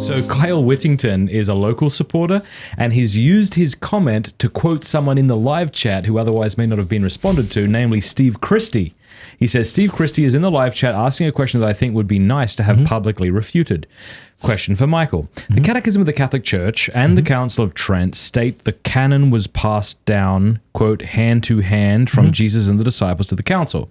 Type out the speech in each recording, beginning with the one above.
So Kyle Whittington is a local supporter, and he's used his comment to quote someone in the live chat who otherwise may not have been responded to, namely Steve Christie. He says, Steve Christie is in the live chat asking a question that I think would be nice to have publicly refuted. Question for Michael. The Catechism of the Catholic Church and the Council of Trent state the canon was passed down, quote, hand to hand from Jesus and the disciples to the council.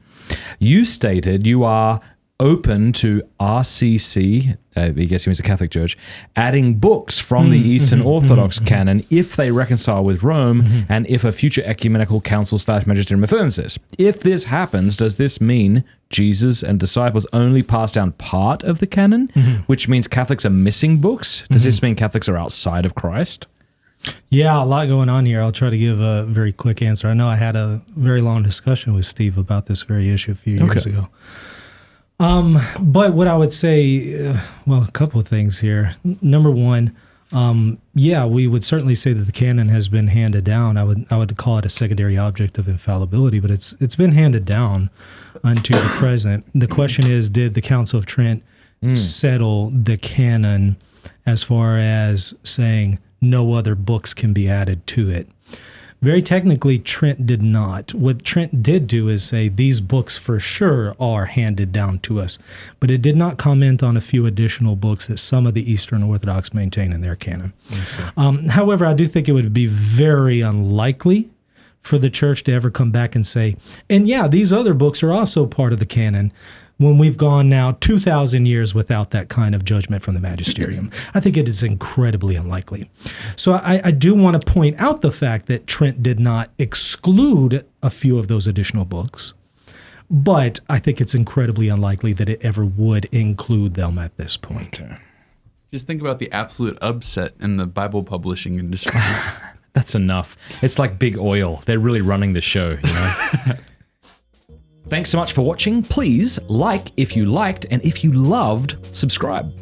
You stated you are open to RCC, I guess he means the Catholic Church, adding books from the Eastern Orthodox canon if they reconcile with Rome and if a future ecumenical council / magisterium affirms this. If this happens, does this mean Jesus and disciples only pass down part of the canon, which means Catholics are missing books? Does this mean Catholics are outside of Christ? Yeah, a lot going on here. I'll try to give a very quick answer. I know I had a very long discussion with Steve about this very issue a few years ago. But what I would say, well, a couple of things here. Number one, yeah, we would certainly say that the canon has been handed down. I would call it a secondary object of infallibility, but it's been handed down unto the present. The question is, did the Council of Trent settle the canon as far as saying no other books can be added to it? Very technically, Trent did not. What Trent did do is say these books for sure are handed down to us, but it did not comment on a few additional books that some of the Eastern Orthodox maintain in their canon. However, I do think it would be very unlikely for the church to ever come back and say, and yeah, these other books are also part of the canon, when we've gone now 2,000 years without that kind of judgment from the magisterium. I think it is incredibly unlikely. So I do want to point out the fact that Trent did not exclude a few of those additional books, but I think it's incredibly unlikely that it ever would include them at this point. Okay. Just think about the absolute upset in the Bible publishing industry. That's enough. It's like big oil. They're really running the show, you know? Thanks so much for watching. Please like if you liked, and if you loved, subscribe.